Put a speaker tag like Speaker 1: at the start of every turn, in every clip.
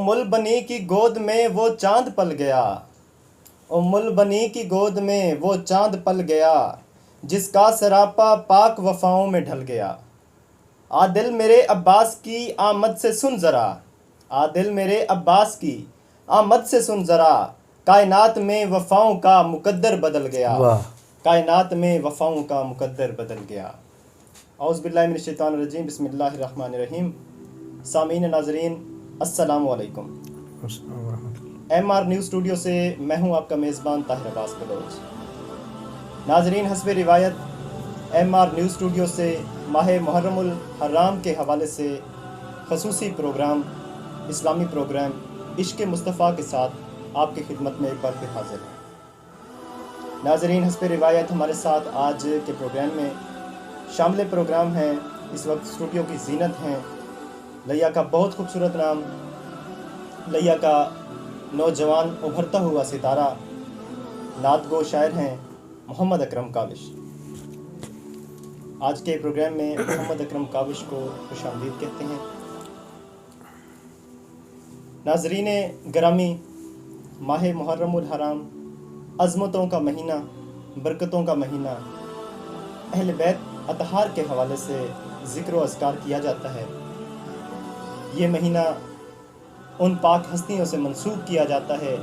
Speaker 1: ام البنی کی گود میں وہ چاند پل گیا، ام البنی کی گود میں وہ چاند پل گیا، جس کا سراپا پاک وفاؤں میں ڈھل گیا۔ عادل میرے عباس کی آمد سے سن ذرا، عادل میرے عباس کی آمد سے سن ذرا، کائنات میں وفاؤں کا مقدر بدل گیا، کائنات میں وفاؤں کا مقدر بدل گیا۔ اعوذ باللہ من الشیطان الرجیم، بسم اللہ الرحمن الرحیم۔ سامعین ناظرین السلام علیکم۔ ایم آر نیوز اسٹوڈیو سے میں ہوں آپ کا میزبان طاہر عباس بلوچ۔ ناظرین، حسب روایت ایم آر نیوز اسٹوڈیو سے ماہ محرم الحرام کے حوالے سے خصوصی پروگرام، اسلامی پروگرام عشق مصطفیٰ کے ساتھ آپ کی خدمت میں ایک بار پھر حاضر ہیں۔ ناظرین، حسب روایت ہمارے ساتھ آج کے پروگرام میں شامل پروگرام ہیں، اس وقت اسٹوڈیو کی زینت ہیں، لیا کا بہت خوبصورت نام، لیا کا نوجوان ابھرتا ہوا ستارہ، نعت گو شاعر ہیں محمد اکرم کاوش۔ آج کے پروگرام میں محمد اکرم کاوش کو خوش آمدید کہتے ہیں۔ ناظرین گرامی، ماہ محرم الحرام عظمتوں کا مہینہ، برکتوں کا مہینہ، اہل بیت اطہار کے حوالے سے ذکر و اذکار کیا جاتا ہے۔ یہ مہینہ ان پاک ہستیوں سے منسوب کیا جاتا ہے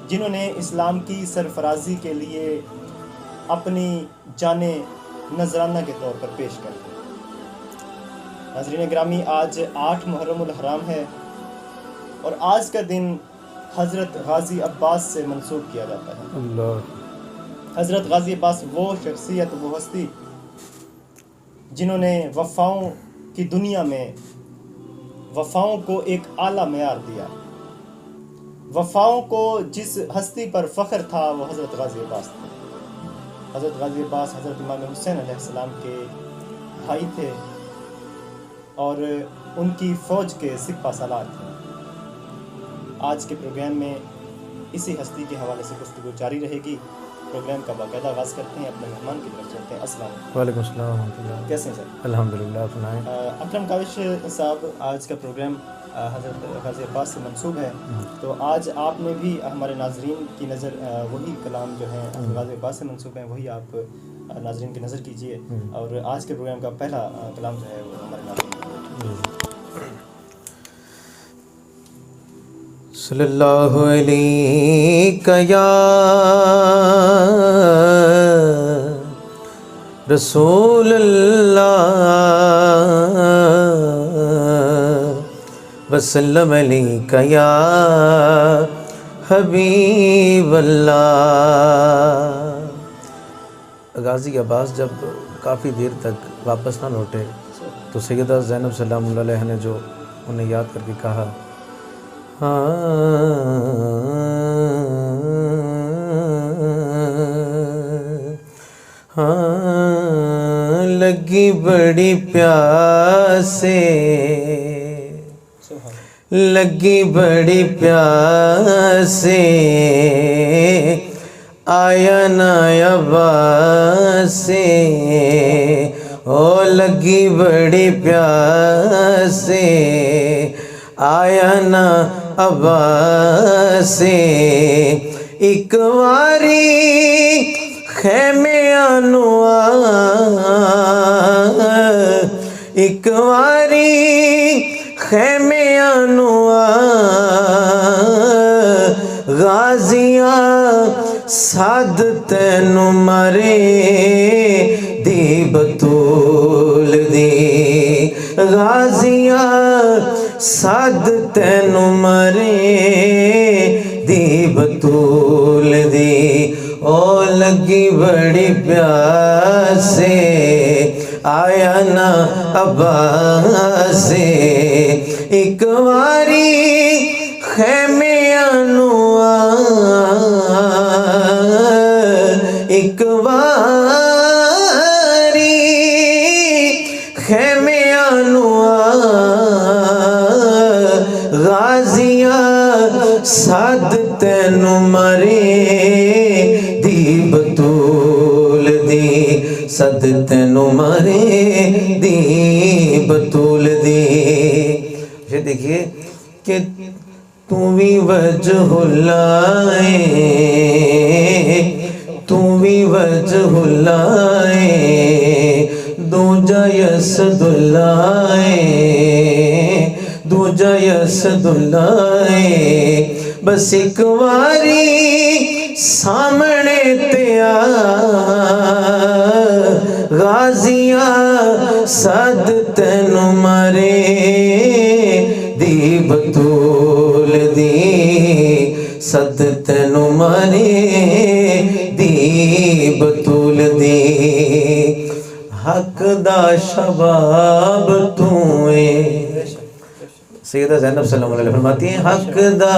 Speaker 1: جنہوں نے اسلام کی سرفرازی کے لیے اپنی جانیں نذرانہ کے طور پر پیش کر دی۔ ناظرین گرامی، آج 8 محرم الحرام ہے اور آج کا دن حضرت غازی عباس سے منسوب کیا جاتا ہے۔ اللہ۔ حضرت غازی عباس وہ شخصیت، وہ ہستی جنہوں نے وفاؤں کی دنیا میں وفاؤں کو ایک اعلیٰ معیار دیا۔ وفاؤں کو جس ہستی پر فخر تھا وہ حضرت غازی عباس تھے۔ حضرت غازی عباس حضرت امام حسین علیہ السلام کے بھائی تھے اور ان کی فوج کے سپہ سالار تھے۔ آج کے پروگرام میں اسی ہستی کے حوالے سے گفتگو جاری رہے گی۔ پروگرام کا باقاعدہ آغاز کرتے ہیں، اپنے مہمان کی طرف چلتے ہیں۔ السلام علیکم۔
Speaker 2: وعلیکم السلام ورحمۃ اللہ۔
Speaker 1: کیسے ہیں سر؟
Speaker 2: الحمدللہ، آپ سنائیں۔
Speaker 1: اکرم کاوش صاحب، آج کا پروگرام حضرت غازی عباس سے منسوب ہے، تو آج آپ نے بھی ہمارے ناظرین کی نظر وہی کلام جو ہے غازی عباس سے منسوب ہیں، وہی آپ ناظرین کی نظر کیجیے، اور آج کے پروگرام کا پہلا کلام جو ہے وہ ہمارے ناظرین کو۔
Speaker 2: صلی اللہ علیہ یا رسول اللہ وسلم علیک یا حبیب اللہ۔ غازی عباس جب کافی دیر تک واپس نہ لوٹے تو سیدہ زینب سلام اللہ علیہ نے جو انہیں یاد کر کے کہا، لگی بڑی پیاسے، لگی بڑی پیاسے، آیا نا عباسے، او لگی بڑی پیاسے، آیا نا عباسے، ایک واری خیمے آنوا، ایک واری خیمے آنوا، غازیاں ساد تینو مرے دی بطول دی، غازیاں ساد تینو مرے دی بطول دی، او لگی بڑی پیاسے، آیا نا عباسے، ایک واری خیمے آنوا، ایک واری خیمے آنوا، غازیاں ساد تینو مرے دی بطول دی، سد تینو مرے دی بطول دی۔ یہ دیکھیے کہ تو بھی وجہ اللہ ہے، تو بھی وجہ اللہ ہے، دوجا یسد اللہ ہے، دوجا یسد اللہ ہے، بس ایک واری سامنے تیا غازیاں صد تینو مرے دی بطول دی، صد تینو مرے دی بطول دی، حق دا شباب تو اے۔ سیدہ زینب صلی اللہ علیہ وسلم فرماتی ہیں حق دا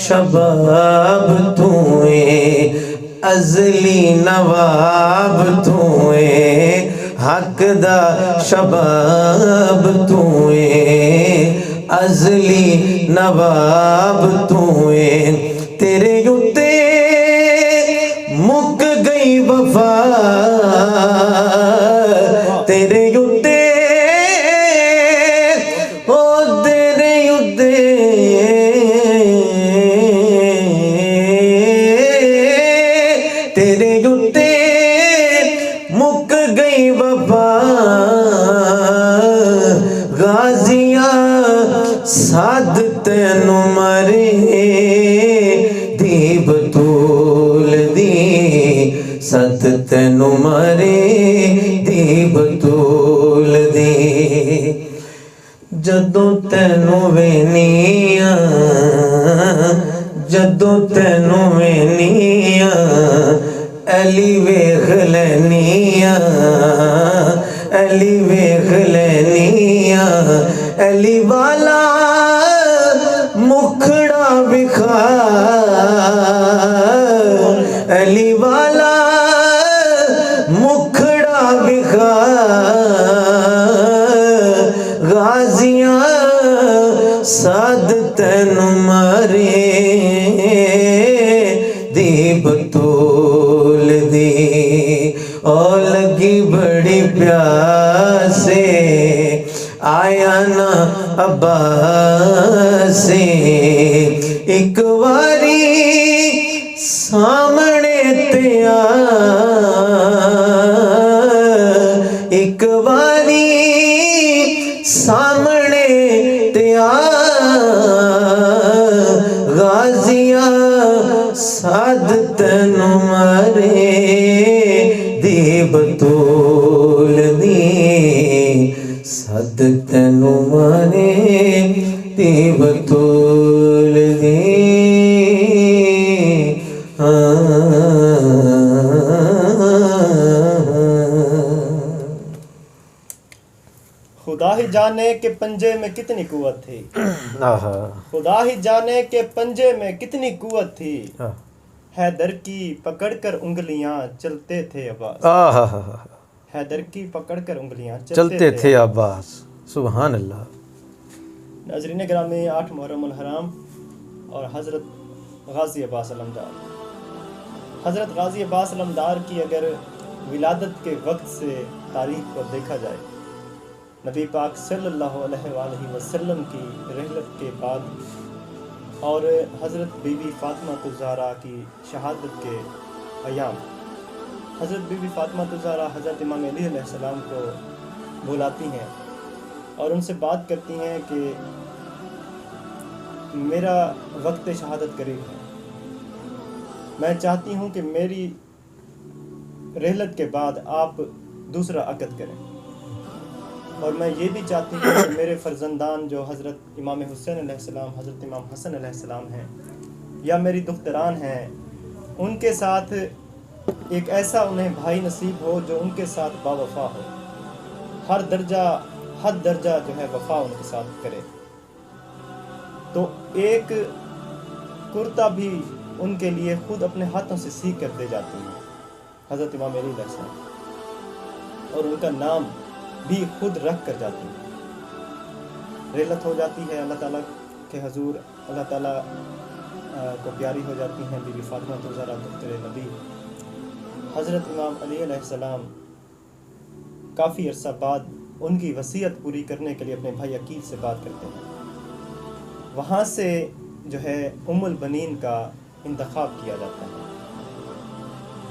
Speaker 2: شباب تو اے، ازلی نواب تو اے، حق دا شباب تو اے، ازلی نواب تو اے، تیرے یوتے مک گئی وفا، تیرے یوتے تیرے یوتے مک گئی وفا، غازیاں صد تینو مرے دی بطول دی، صد تینو مرے دی بطول دی، جدوں تینو وینیاں، جدوں تینو وینیاں، علی ویکھ لینیاں، علی ویکھ لینیاں، علی والا مکھڑا وکھا، علی والا مکھڑا وکھا، غازیاں صد تینو مرے دی بطول دی، او لگی بڑی پیاسے آیا نا عباسے، ایک واری سامنے تیا، ایک واری سامنے تیا غازیاں صد تینو مرے دی بطول دی، صد تینو مرے دی بطول دی،
Speaker 1: خدا ہی جانے کہ پنجے میں کتنی قوت تھی، خدا ہی جانے کہ پنجے میں کتنی قوت تھی، حیدر کی پکڑ کر انگلیاں چلتے تھے عباس، حیدر کی پکڑ کر انگلیاں
Speaker 2: چلتے تھے عباس، سبحان اللہ۔
Speaker 1: ناظرین گرامی، 8 محرم الحرام اور حضرت غازی عباس علمدار، حضرت غازی عباس علمدار کی اگر ولادت کے وقت سے تاریخ کو دیکھا جائے، نبی پاک صلی اللہ علیہ وآلہ وسلم کی رحلت کے بعد اور حضرت بی بی فاطمہ الزہرا کی شہادت کے ایام، حضرت بی بی فاطمہ الزہرا حضرت امام علی علیہ السلام کو بلاتی ہیں اور ان سے بات کرتی ہیں کہ میرا وقت شہادت قریب ہے، میں چاہتی ہوں کہ میری رحلت کے بعد آپ دوسرا عقد کریں، اور میں یہ بھی چاہتی ہوں کہ میرے فرزندان جو حضرت امام حسین علیہ السلام، حضرت امام حسن علیہ السلام ہیں، یا میری دختران ہیں، ان کے ساتھ ایک ایسا انہیں بھائی نصیب ہو جو ان کے ساتھ با وفا ہو، ہر درجہ حد درجہ جو ہے وفا ان کے ساتھ کرے۔ تو ایک کرتا بھی ان کے لیے خود اپنے ہاتھوں سے سیکھ کر دے جاتی ہیں حضرت امام علی علیہ السلام، اور ان کا نام بھی خود رکھ کر جاتی ہیں۔ رحلت ہو جاتی ہے اللہ تعالیٰ کے حضور، اللہ تعالیٰ کو پیاری ہو جاتی ہیں بی بی فاطمہ الزہرا دختر نبی۔ حضرت امام علی علیہ السلام کافی عرصہ بعد ان کی وصیت پوری کرنے کے لیے اپنے بھائی عقیل سے بات کرتے ہیں، وہاں سے جو ہے ام البنین کا انتخاب کیا جاتا ہے.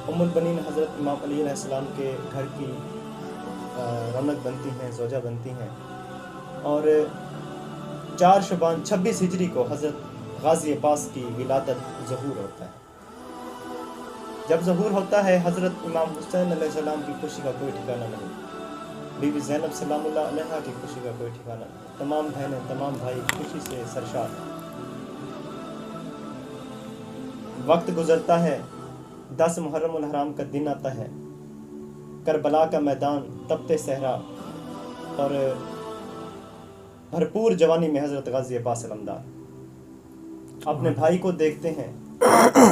Speaker 1: ام البنین حضرت امام علی علیہ السلام کے گھر کی رونق بنتی ہیں، زوجہ بنتی ہیں. اور 4 شعبان 26 ہجری کو حضرت غازی عباس کی ولادت ظہور ہوتا ہے. جب ظہور ہوتا ہے حضرت امام حسین علیہ السلام کی خوشی کا کوئی ٹھکانہ نہیں، بی بی زینب سلام اللہ علیہا کی خوشی کا کوئی ٹھکانہ نہیں. تمام بہنیں، تمام بھائی خوشی سے سرشار ہیں. وقت گزرتا ہے، 10 محرم الحرام کا دن آتا ہے. کربلا کا میدان، تپتے صحرا اور بھرپور جوانی میں حضرت غازی عباس علمدار اپنے بھائی کو دیکھتے ہیں.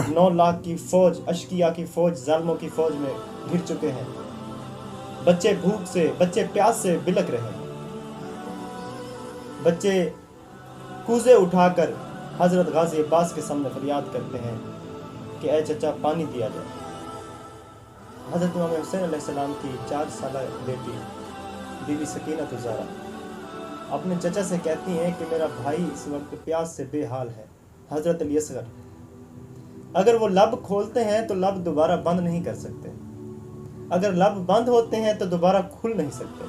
Speaker 1: 9 لاکھ کی فوج، اشقیاء کی فوج، ظالموں کی فوج میں گھر چکے ہیں. بچے بھوک سے، بچے پیاس سے بلک رہے ہیں. بچے کوزے اٹھا کر حضرت غازی عباس کے سامنے فریاد کرتے ہیں کہ اے چچا پانی دیا جائے. حضرت امام حسین علیہ السلام کی 4 سالہ بیٹی بی بی سکینہ زہرا اپنے چچا سے کہتی ہیں کہ میرا بھائی اس وقت پیاس سے بے حال ہے. حضرت علی اصغر اگر وہ لب کھولتے ہیں تو لب دوبارہ بند نہیں کر سکتے، اگر لب بند ہوتے ہیں تو دوبارہ کھل نہیں سکتے.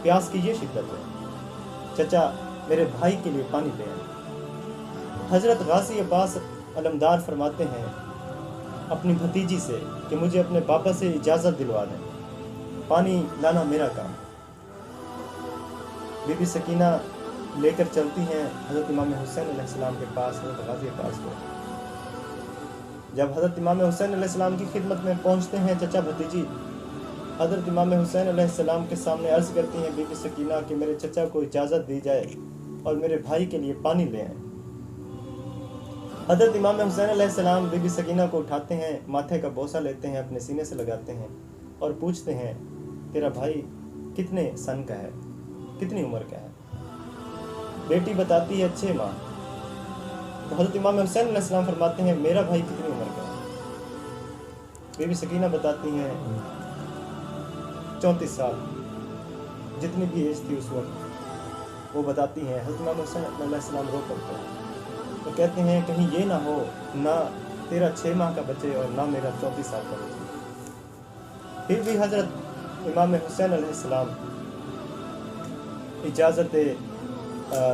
Speaker 1: پیاس کی یہ شدت ہے. چچا میرے بھائی کے لیے پانی لے آئیں. حضرت غازی عباس علمدار فرماتے ہیں اپنی بھتیجی سے کہ مجھے اپنے پاپا سے اجازت دلوا دیں، پانی لانا میرا کام. بی بی سکینہ لے کر چلتی ہیں حضرت امام حسین علیہ السلام کے پاس، حضرت غازی عباس کو. جب حضرت امام حسین علیہ السلام کی خدمت میں پہنچتے ہیں چچا بھتیجی، حضرت امام حسین علیہ السلام کے سامنے عرض کرتی ہیں بی بی سکینہ کہ میرے چچا کو اجازت دی جائے اور میرے بھائی کے لیے پانی لے آئیں. حضرت امام حسین علیہ السلام بی بی سکینہ کو اٹھاتے ہیں، ماتھے کا بوسہ لیتے ہیں، اپنے سینے سے لگاتے ہیں اور پوچھتے ہیں تیرا بھائی کتنے سن کا ہے، کتنی عمر کا ہے؟ بیٹی بتاتی ہے 6 ماہ. تو حضرت امام حسین علیہ السلام فرماتے ہیں میرا بھائی کتنی عمر کا ہے؟ بی بی سکینہ بتاتی ہیں 34 سال، جتنی بھی ایج تھی اس وقت وہ بتاتی ہیں. حضرت امام حسین علیہ السلام رو پڑتے ہیں تو کہتے ہیں کہیں یہ نہ ہو نہ تیرا 6 ماہ کا بچے اور نہ میرا 34 سال کا بچے. پھر بھی حضرت امام حسین علیہ السلام اجازت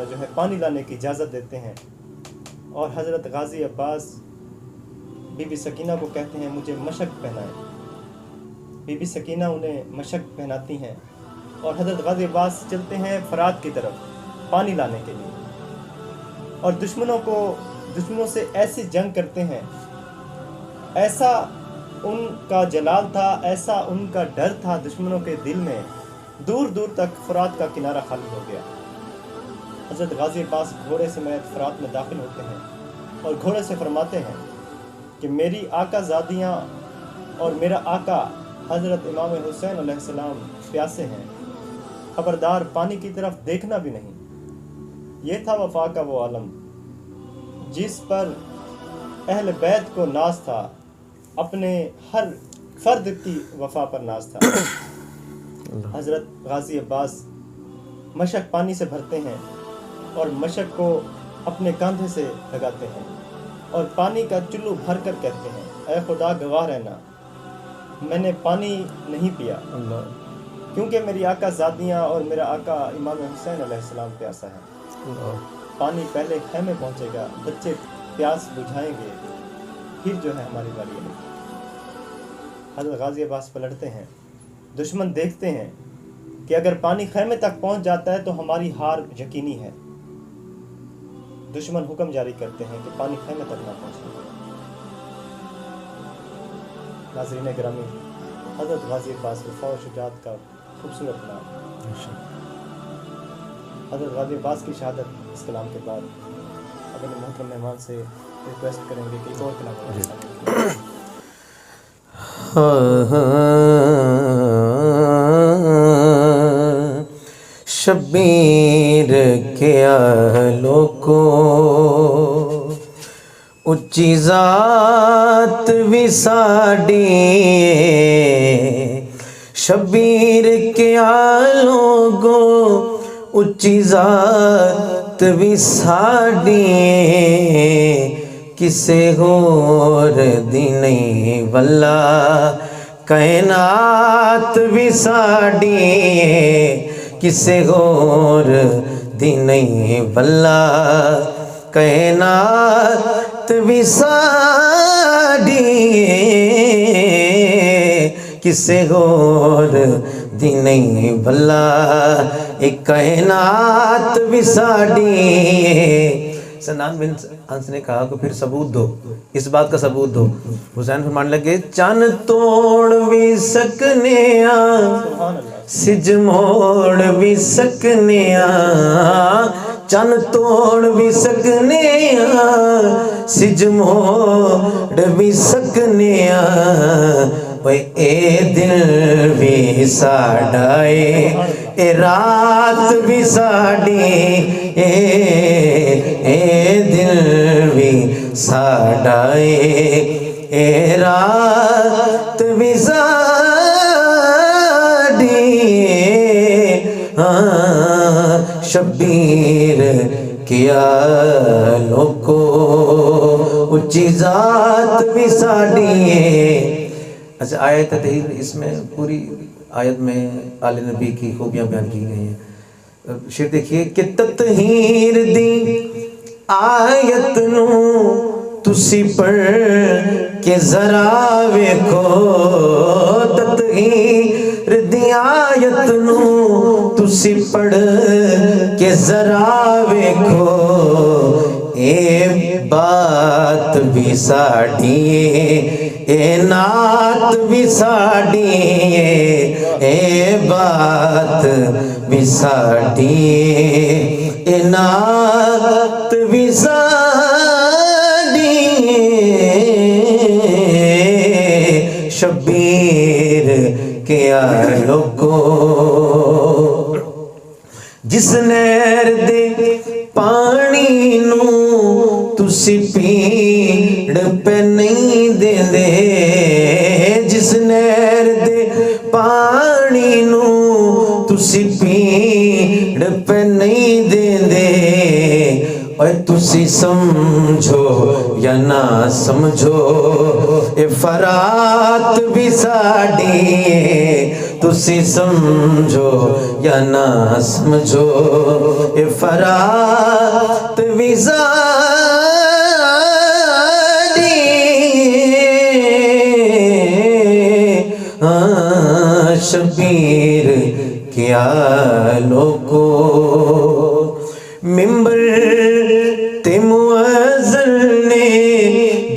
Speaker 1: جو ہے پانی لانے کی اجازت دیتے ہیں اور حضرت غازی عباس بی بی سکینہ کو کہتے ہیں مجھے مشق پہنائیں. بی بی سکینہ انہیں مشق پہناتی ہیں اور حضرت غازی عباس چلتے ہیں فرات کی طرف پانی لانے کے لیے اور دشمنوں سے ایسی جنگ کرتے ہیں. ایسا ان کا جلال تھا، ایسا ان کا ڈر تھا دشمنوں کے دل میں، دور دور تک فرات کا کنارہ خالی ہو گیا. حضرت غازی عباس گھوڑے سمیت فرات میں داخل ہوتے ہیں اور گھوڑے سے فرماتے ہیں کہ میری آقا زادیاں اور میرا آقا حضرت امام حسین علیہ السلام پیاسے ہیں، خبردار پانی کی طرف دیکھنا بھی نہیں. یہ تھا وفا کا وہ عالم جس پر اہل بیت کو ناز تھا، اپنے ہر فرد کی وفا پر ناز تھا. حضرت غازی عباس مشک پانی سے بھرتے ہیں اور مشک کو اپنے کاندھے سے لگاتے ہیں اور پانی کا چلو بھر کر کہتے ہیں اے خدا گواہ رہنا میں نے پانی نہیں پیا کیونکہ میری آقا زادیاں اور میرا آقا امام حسین علیہ السلام پیاسا ہے. پانی پہلے خیمے پہنچے گا، بچے پیاس بجھائیں گے، پھر جو ہے ہماری باری ہے. حضرت غازی عباس پلٹتے ہیں، دشمن دیکھتے ہیں کہ اگر پانی خیمے تک پہنچ جاتا ہے تو ہماری ہار یقینی ہے. دشمن حکم جاری کرتے ہیں کہ پانی خیمے تک نہ پہنچے. ناظرین گرامی، حضرت غازی عباس وفا و شجاعت کا خوبصورت نام. حضرت غازی عباس کی شہادت اس کلام کے بعد اپنے محترم مہمان سے ریکویسٹ کریں گے کہ ایک اور کلام
Speaker 2: شبیر کے اہلوں کو اچھی ذات وساڈی، شبیر کے اہلوں کو اچھی ذات بھی ساڈی کسے ہور دی نہیں واللہ کائنات بھی ساڈی کسے ہور دی نہیں واللہ کائنات بھی ساڈی کسے ہور دی نہیں واللہ ایک کائنات بھی ساڈی. سنان بن انس نے کہا کہ پھر ثبوت دو، اس بات کا ثبوت دو. حسین فرمانے لگے چن توڑ بھی سکنے سج موڑ بھی سکنے چن توڑ بھی سکنے سج موڑ بھی سکنے اے دل بھی ساڈا اے رات بھی ساڈی اے دل بھی ساڈا اے رات بھی ساڈی شبیر کیا لوکو اچھی ذات بھی ساڈی. اچھا آیت تحریر اس میں پوری آیت میں آل نبی کی خوبیاں بیان کی گئی ہیں. شعر دیکھیے کہ تطہیر دی آیت نو تسی پڑھ کے ذرا ویکھو تطہیر دی آیت نو تسی پڑھ کے ذرا ویکھو اے بات بھی ساڈی اے نعت بھی ساڈی اے بات بھی ساڈی اے نعت بھی ساڈی شبیر کیا لوگو جس نہر دے پانی نو تسی پیڑ پہ نہیں دے دے جس نہر دے پانی نو تسی پیڑ پہ نہیں دے دے اور تسی سمجھو یا نہ سمجھو اے فرات بھی ساڈی تسی سمجھو یا نہ سمجھو اے فرات بھی ساڈی شبیر کیا لوگو ممبر تے مؤذن نے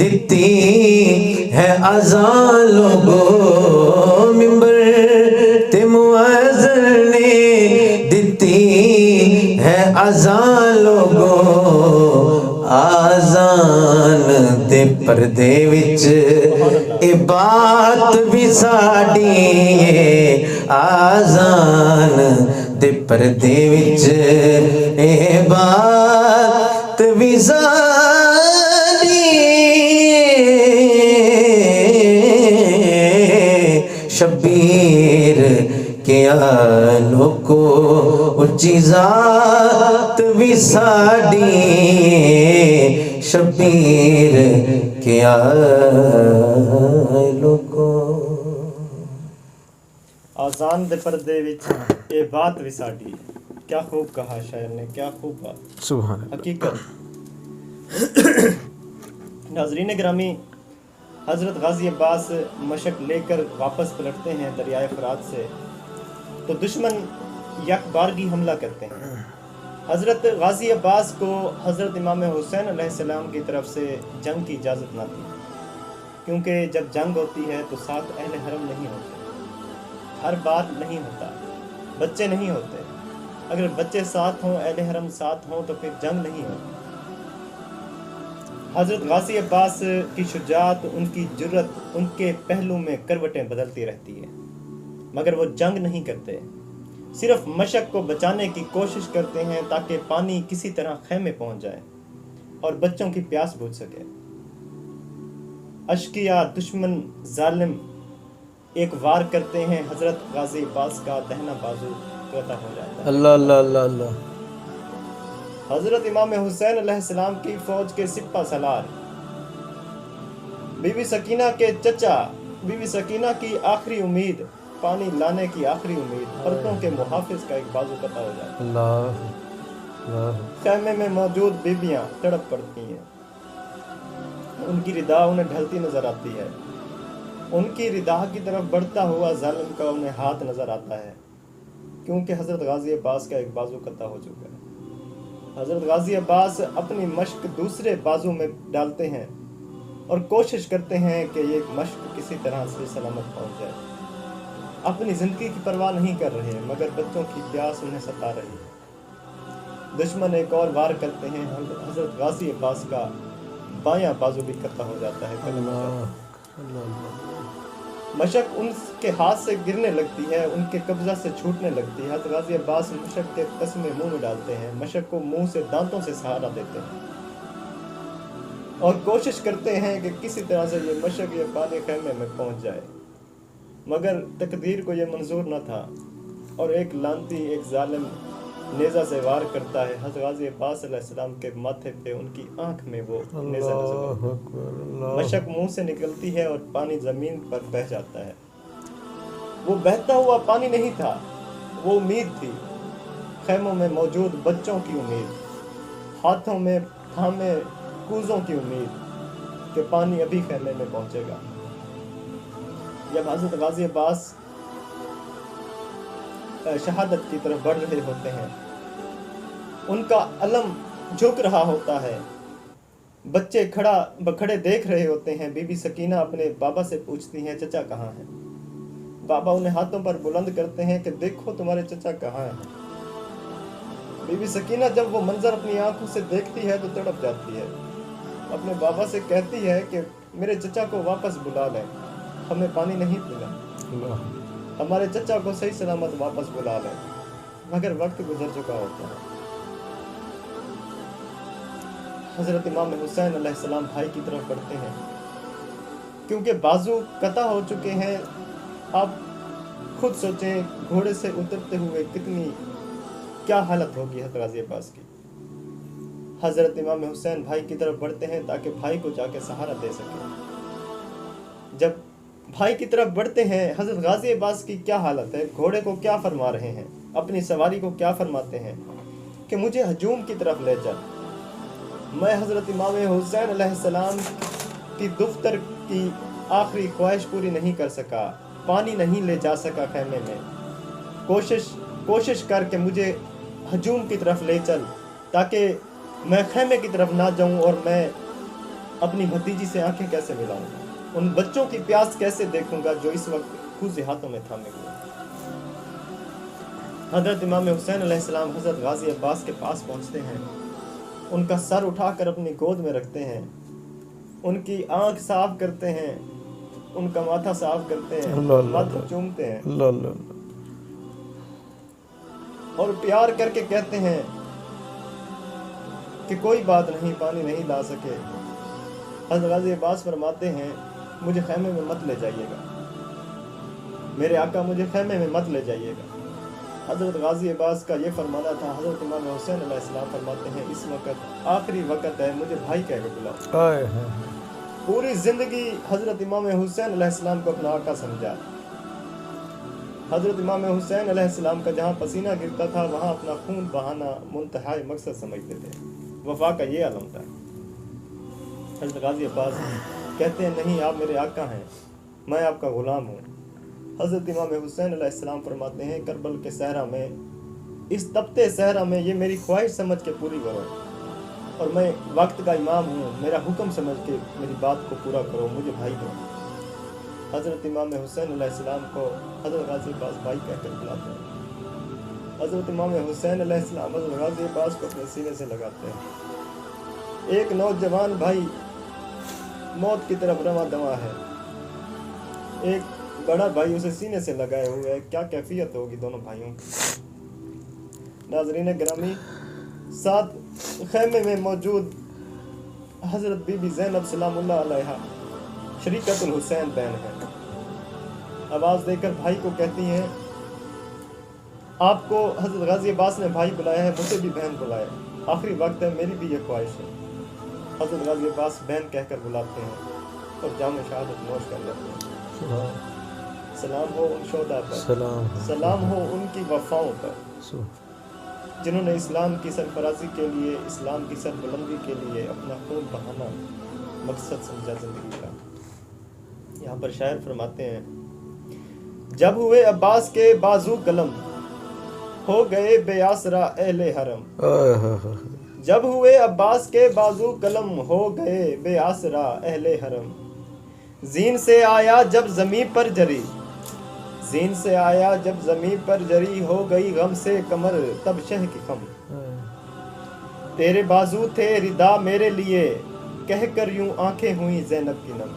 Speaker 2: دتی ہے اذان لوگو ممبر تے مؤذن نے دتی ہے اذان لوگو آزان دے پردے وچ اے بات بھی ساڈی آزان دے پردے وچ اے بات بھی ساڈی شبیر کیا لوکو اچھی ذات بھی ساڈی شبیر کیا لوکو
Speaker 1: آزان دے پردے وچ اے بات بھی ساڈی. کیا خوب کہا شاعر نے, کیا خوب بات,
Speaker 2: سبحان اللہ.
Speaker 1: حقیقت. ناظرین گرامی, حضرت غازی عباس مشق لے کر واپس پلٹتے ہیں دریائے فرات سے تو دشمن یک بارگی حملہ کرتے ہیں. حضرت غازی عباس کو حضرت امام حسین علیہ السلام کی طرف سے جنگ کی اجازت نہ تھی, کیونکہ جب جنگ ہوتی ہے تو ساتھ اہل حرم نہیں ہوتے, ہر بار نہیں ہوتا, بچے نہیں ہوتے. اگر بچے ساتھ ہوں, اہل حرم ساتھ ہوں تو پھر جنگ نہیں ہوتی. حضرت غازی عباس کی شجاعت, ان کی جرت, ان کے پہلو میں کروٹیں بدلتی رہتی ہے, مگر وہ جنگ نہیں کرتے, صرف مشق کو بچانے کی کوشش کرتے ہیں تاکہ پانی کسی طرح خیمے پہنچ جائے اور بچوں کی پیاس بجھ سکے. اشقیا دشمن ظالم ایک وار کرتے ہیں, حضرت غازی عباس کا دہنا بازو قطع ہو جاتا ہے.
Speaker 2: اللہ اللہ اللہ اللہ.
Speaker 1: حضرت امام حسین علیہ السلام کی فوج کے سپہ سالار، بی بی سکینہ کے چچا، بی بی سکینہ کی آخری امید، پانی لانے کی آخری امید، پردوں کے محافظ کا ایک بازو قطع ہو جاتا ہے۔
Speaker 2: اللہ
Speaker 1: خیمے میں موجود بیویاں تڑپ پڑتی ہیں، ان کی ردا انہیں ڈھلتی نظر آتی ہے، ان کی ردا کی طرف بڑھتا ہوا ظالم کا انہیں ہاتھ نظر آتا ہے، کیونکہ حضرت غازی عباس کا ایک بازو قطع ہو چکا ہے۔ حضرت غازی عباس اپنی مشق دوسرے بازو میں ڈالتے ہیں اور کوشش کرتے ہیں کہ یہ مشق کسی طرح سے سلامت پہنچ جائے۔ اپنی زندگی کی پرواہ نہیں کر رہے، مگر بچوں کی پیاس انہیں ستا رہی ہے۔ دشمن ایک اور وار کرتے ہیں، حضرت غازی عباس کا بایاں بازو بھی قطع ہو جاتا ہے۔ مشق ان کے ہاتھ سے گرنے لگتی ہے، ان کے قبضہ سے چھوٹنے لگتی ہے۔ حضرت غازی عباس مشق کے تسمے منہ میں ڈالتے ہیں، مشق کو منہ سے دانتوں سے سہارا دیتے ہیں اور کوشش کرتے ہیں کہ کسی طرح سے یہ مشق یہ پانی خیمے میں پہنچ جائے، مگر تقدیر کو یہ منظور نہ تھا اور ایک لانتی، ایک ظالم نیزہ سے وار کرتا ہے۔ حضرت غازی عباس علیہ السلام کے ماتھے پہ ان کی آنکھ میں وہ نیزہ نظر آتا ہے۔ مشق منہ سے نکلتی ہے اور پانی زمین پر بہہ جاتا ہے۔ وہ بہتا ہوا پانی نہیں تھا، وہ امید تھی، خیموں میں موجود بچوں کی امید، ہاتھوں میں تھامے کوزوں کی امید کہ پانی ابھی خیمے میں پہنچے گا۔ جب حضرت غازی عباس شہادت کی طرف بڑھ رہے ہوتے ہیں، ان کا علم جھک رہا ہوتا ہے، بچے کھڑے دیکھ رہے ہوتے ہیں۔ بی بی سکینہ اپنے بابا سے پوچھتی ہیں چچا کہاں ہیں؟ بابا انہیں ہاتھوں پر بلند کرتے ہیں کہ دیکھو تمہارے چچا کہاں ہیں۔ بی بی سکینہ جب وہ منظر اپنی آنکھوں سے دیکھتی ہے تو تڑپ جاتی ہے، اپنے بابا سے کہتی ہے کہ میرے چچا کو واپس بلا لیں، ہمیں پانی نہیں پینا، ہمارے چچا کو صحیح سلامت واپس بلا لیں، مگر وقت گزر چکا ہوتا ہے۔ حضرت امام حسین علیہ السلام بھائی کی طرف بڑھتے ہیں، کیونکہ بازو قطع ہو چکے ہیں۔ آپ خود سوچیں گھوڑے سے اترتے ہوئے کیا حالت ہوگی حضرت غازی عباس کی۔ حضرت امام حسین بھائی کی طرف بڑھتے ہیں تاکہ بھائی کو جا کے سہارا دے سکیں۔ جب بھائی کی طرف بڑھتے ہیں، حضرت غازی عباس کی کیا حالت ہے، گھوڑے کو کیا فرما رہے ہیں، اپنی سواری کو کیا فرماتے ہیں کہ مجھے ہجوم کی طرف لے چل۔ میں حضرت امام حسین علیہ السلام کی دفتر کی آخری خواہش پوری نہیں کر سکا، پانی نہیں لے جا سکا خیمے میں، کوشش کر کے مجھے ہجوم کی طرف لے چل تاکہ میں خیمے کی طرف نہ جاؤں اور میں اپنی بھتیجی سے آنکھیں کیسے ملاؤں، ان بچوں کی پیاس کیسے دیکھوں گا جو اس وقت کوزے ہاتھوں میں تھامے ہوئے۔ حضرت امام حسین علیہ السلام حضرت غازی عباس کے پاس پہنچتے ہیں، ان کا سر اٹھا کر اپنی گود میں رکھتے ہیں، ان کی آنکھ صاف کرتے ہیں، ان کا ماتھا صاف کرتے ہیں، ماتھا چومتے ہیں اور پیار کر کے کہتے ہیں کہ کوئی بات نہیں، پانی نہیں لا سکے۔ حضرت غازی عباس فرماتے ہیں مجھے خیمے میں مت لے جائیے گا، میرے آقا مجھے خیمے میں مت لے جائیے گا۔ حضرت غازی عباس کا یہ فرمانا تھا۔ حضرت امام حسین علیہ السلام فرماتے ہیں اس وقت آخری وقت ہے، مجھے بھائی کہہ کے بلاؤ۔ پوری زندگی حضرت امام حسین علیہ السلام کو اپنا آقا سمجھا۔ حضرت امام حسین علیہ السلام کا جہاں پسینہ گرتا تھا وہاں اپنا خون بہانا منتہائی مقصد سمجھتے تھے، وفا کا یہ علم تھا۔ حضرت غازی عباس کہتے ہیں نہیں، آپ میرے آقا ہیں، میں آپ کا غلام ہوں۔ حضرت امام حسین علیہ السلام فرماتے ہیں کربل کے صحرا میں، اس تپتے صحرا میں یہ میری خواہش سمجھ کے پوری کرو، اور میں وقت کا امام ہوں، میرا حکم سمجھ کے میری بات کو پورا کرو، مجھے بھائی دو۔ حضرت امام حسین علیہ السلام کو حضرت غازی عباس بھائی کہہ کر بلاتے ہیں۔ حضرت امام حسین علیہ السلام حضرت غازی عباس کو اپنے سینے سے لگاتے ہیں۔ ایک نوجوان بھائی موت کی طرف رواں دواں ہے، ایک بڑا بھائی اسے سینے سے لگائے ہوئے ہے، کیا کیفیت ہوگی دونوں بھائیوں کی۔ ناظرین گرامی، ساتھ خیمے میں موجود حضرت بی بی زینب سلام اللہ علیہا شریکت الحسین بہن ہے، آواز دے کر بھائی کو کہتی ہیں آپ کو حضرت غازی عباس نے بھائی بلایا ہے، مجھے بھی بہن بلائے۔ آخری وقت ہے، میری بھی یہ خواہش ہے۔ حضرت غازی عباس بہن کہہ کر بلاتے ہیں اور جام شہادت نوش کر لیتے ہیں۔ سلام ہو ان شہداء پر، سلام ہو ان کی وفاؤں پر، جنہوں نے اسلام کی سرفرازی کے لیے، اسلام کی سربلندی کے لیے اپنا خون بہانا مقصد سمجھا زندگی کا۔ یہاں پر شاعر فرماتے ہیں، جب ہوئے عباس کے بازو قلم، ہو گئے بے آسرا اہل حرم۔ جب ہوئے عباس کے بازو قلم، ہو گئے بے آسرا اہل حرم۔ زین سے آیا جب زمیں پر جری، زین سے آیا جب زمیں پر جری، ہو گئی غم سے کمر تب شہ کی خم۔ تیرے بازو تھے ردا میرے لیے، کہہ کر یوں آنکھیں ہوئیں زینب کی نم۔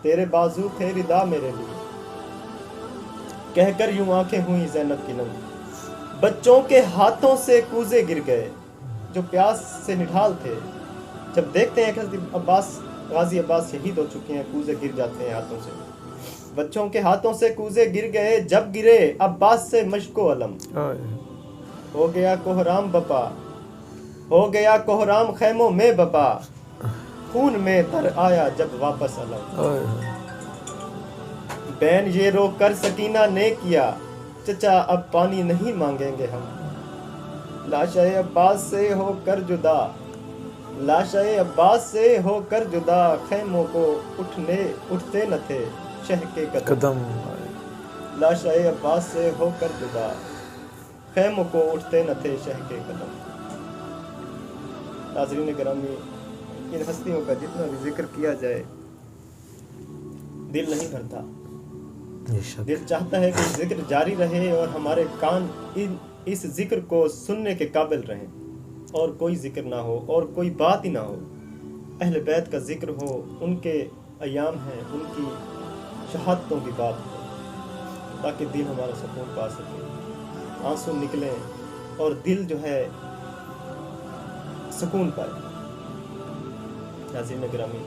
Speaker 1: تیرے بازو تھے ردا میرے لیے، کہہ کر یوں آنکھیں ہوئیں زینب کی نم۔ بچوں کے ہاتھوں سے کوزے گر گئے، جو پیاس سے نڈھال تھے، جب دیکھتے ہیں کہ حضرت عباس، غازی عباس شہید ہو چکے ہیں، کوزے گر جاتے ہیں ہاتھوں سے۔ بچوں کے ہاتھوں سے کوزے گر گئے، جب گرے عباس سے مشک و علم۔ ہو گیا کوہرام بپا، ہو گیا کوہرام خیموں میں بپا، خون میں تر آیا جب واپس علم۔ بین یہ رو کر سکینہ نے کیا، چچا اب پانی نہیں مانگیں گے ہم۔ لاشِ عباس سے ہو کر جدا، لاشِ عباس سے ہو کر جدا، خیموں کو اٹھتے نہ تھے شہ کے قدم۔ لاشِ عباس سے ہو کر جدا، خیموں کو اٹھتے نہ تھے شہ کے قدم۔ ناظرین گرامی، ان ہستیوں کا جتنا بھی ذکر کیا جائے دل نہیں بھرتا۔ دل چاہتا ہے کہ ذکر جاری رہے اور ہمارے کان اس ذکر کو سننے کے قابل رہیں، اور کوئی ذکر نہ ہو اور کوئی بات ہی نہ ہو، اہل بیت کا ذکر ہو، ان کے ایام ہیں، ان کی شہادتوں کی بات ہو، تاکہ دل ہمارا سکون پا سکے، آنسو نکلیں اور دل جو ہے سکون پائے۔ ناظرین گرامی،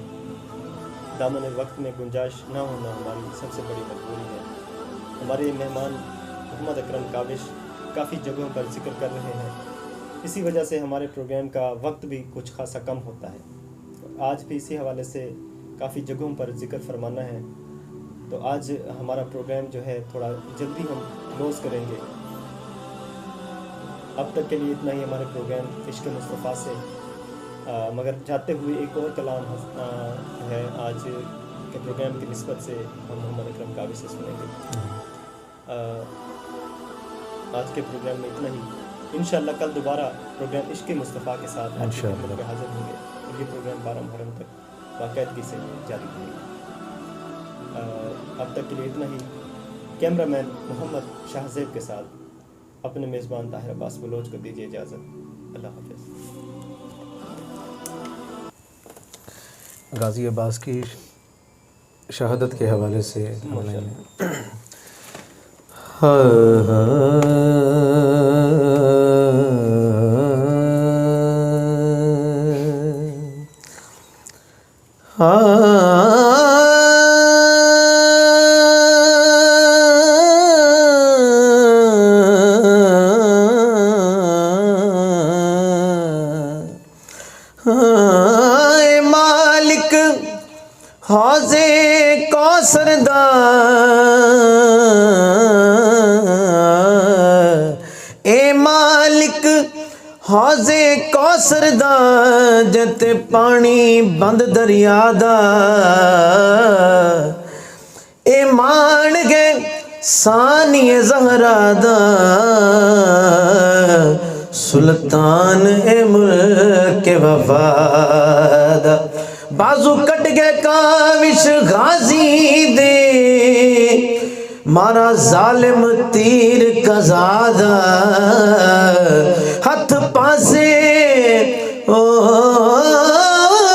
Speaker 1: دامن وقت میں گنجائش نہ ہونا ہماری سب سے بڑی مجبوری ہے۔ ہمارے مہمان محمد اکرم کاوش کافی جگہوں پر ذکر کر رہے ہیں، اسی وجہ سے ہمارے پروگرام کا وقت بھی کچھ خاصا کم ہوتا ہے۔ آج بھی اسی حوالے سے کافی جگہوں پر ذکر فرمانا ہے، تو آج ہمارا پروگرام جو ہے تھوڑا جلدی ہم کلوز کریں گے۔ اب تک کے لیے اتنا ہی ہمارے پروگرام عشق مصطفیٰ سے، مگر جاتے ہوئے ایک اور کلام ہے آج کے پروگرام کی نسبت سے ہم محمد اکرم کاوش سے سنیں گے۔ آج کے پروگرام میں اتنا ہی، انشاءاللہ کل دوبارہ پروگرام عشق مصطفیٰ کے ساتھ آپ کی خدمت میں حاضر ہوں گے، اور یہ پروگرام 12 محرم تک باقاعدگی سے جاری رہے گا۔ اب تک کے لیے اتنا ہی۔ کیمرہ مین محمد شاہ زیب کے ساتھ اپنے میزبان طاہر عباس بلوچ کو دیجیے اجازت۔ اللہ حافظ۔
Speaker 2: غازی عباس کی شہادت کے حوالے سے ہم نے مالک حوضے کوثر دا، اے مالک حوضے کوثر دا، جت پانی بند دریا دا، اے مان گے ثانی زہرا دا، سلطان اے ملک وفا دا، بازو کٹ گئے کاوش غازی دے، مارا ظالم تیر قضا، ہتھ پاسے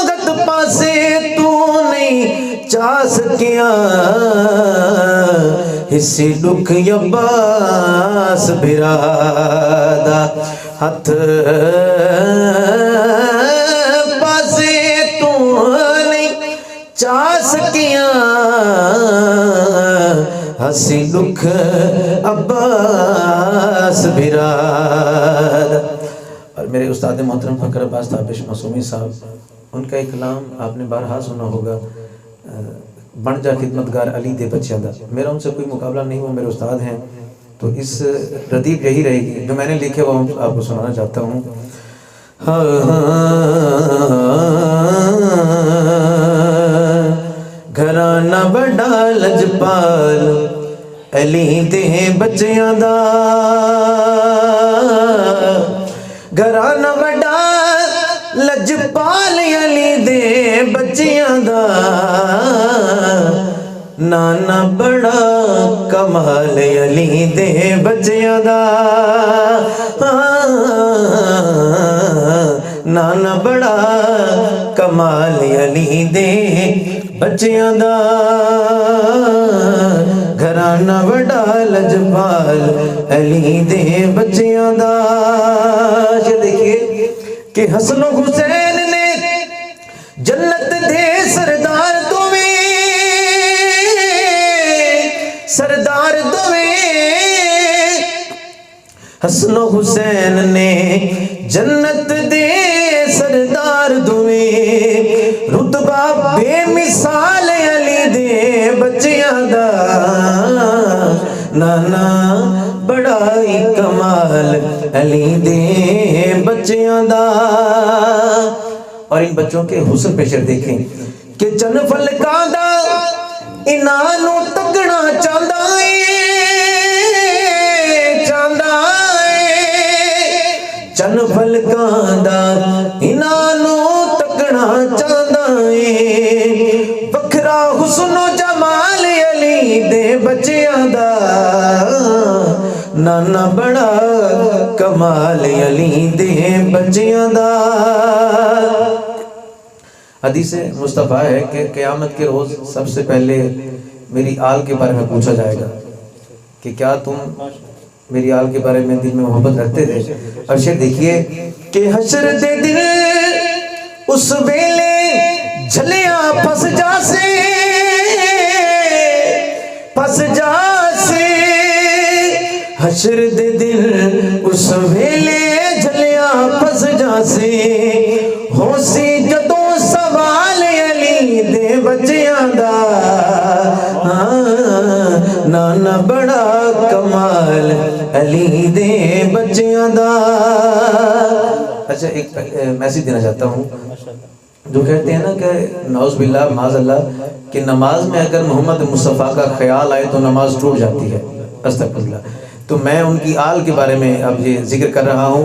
Speaker 2: ہتھ پاسے تو نہیں چا سکیا، اسی دکھ عباس بھرادا، ہتھ پاسے تو نہیں چا سکیا، ہسی دکھ عباس بھرادا۔ اور میرے استاد محترم فخر عباس تابش معصومی صاحب، ان کا ایک کلام آپ نے بارہا سنا ہوگا، بن جا خدمتگار علی دے بچیاں دا۔ میرا ان سے کوئی مقابلہ نہیں، وہ میرے استاد ہیں، تو اس ردیف یہی رہے گی جو میں نے لکھے وہ آپ کو سنانا چاہتا ہوں۔ گھرانہ بڑا لجپال علی دے بچیاں دا، گھرانہ بڑا لجپال علی دے بچیاں دا، نانا بڑا کمال علی دے بچیاں دا، نانا بڑا کمال علی دے بچیاں دا، گھرانہ بڑا لجپال علی دے بچیاں دا۔ یہ دیکھیے کہ حسن و حسین نے جنت دے سردار سردار دویں، حسن و حسین نے جنت دے سردار دویں، رتبہ بے مثال علی دے بچیاں دا، نانا بڑا ہی کمال علی دے بچیاں دا۔ اور ان بچوں کے حسن پیشر دیکھیں کہ چن فلکاں دا انہاں نوں تکنا چاہندا اے، چن فلکاں دا انہاں نوں تکنا چاہندا اے، وکھرا حسن و جمال علی دے بچیاں دا، نانا بڑا کمال علی دے بچیاں دا۔ حدیث مصطفیٰ ہے کہ قیامت کے روز سب سے پہلے میری آل کے بارے میں پوچھا جائے گا کہ کیا تم میری آل کے بارے میں دل میں محبت رکھتے تھے۔ اور شیر دیکھیے کہ حشر دے دن اس ویلے جھلیاں پس جا سے، پس جا سے، حشر دے دن اس ویلے جھلیاں پس جا سے، ہو سی جدوں سوال علی دے بچیاں دا، نانا بڑا کمال علی دے بچیاں دا۔ اچھا ایک میسیج دینا چاہتا ہوں، جو کہتے ہیں نا کہ نعوذ باللہ معاذ اللہ کہ نماز میں اگر محمد مصطفیٰ کا خیال آئے تو نماز ٹوٹ جاتی ہے، استغفر اللہ۔ تو میں ان کی آل کے بارے میں اب یہ ذکر کر رہا ہوں،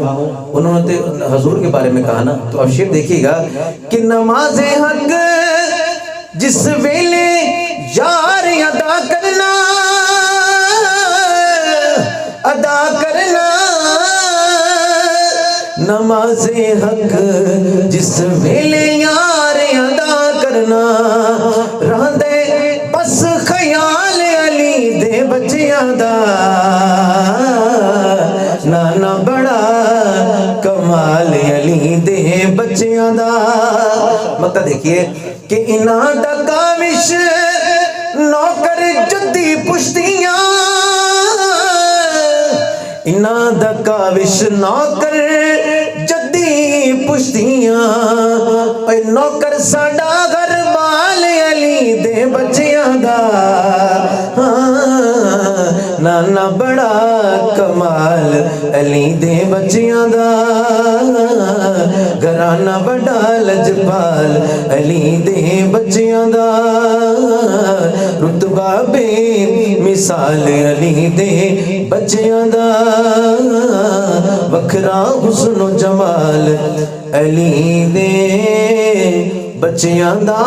Speaker 2: انہوں نے حضور کے بارے میں کہا نا، تو اب شیر دیکھیے گا کہ نماز حق جس ویلے یار ادا کرنا، ادا کرنا، نماز حق جس ویلے یار ادا کرنا، راندے بس خیال علی دے بچیاں دا، نانا بڑا کمال علی دے بچیاں دا۔ مطلب دیکھیے کہ انہاں دا کاوش نوکر جدی پشتیاں، انہاں دا کاوش نوکر جدی پشتیاں، اے نوکر ساڈا گھر بال علی دے بچیاں دا، نانا بڑا کمال علی دے بچیاں دا، گھرانہ بڑا لجپال علی دے بچیاں دا، رتبہ بے مثال علی دے بچیاں دا، وکھرا حسن و جمال علی دے بچیاں دا۔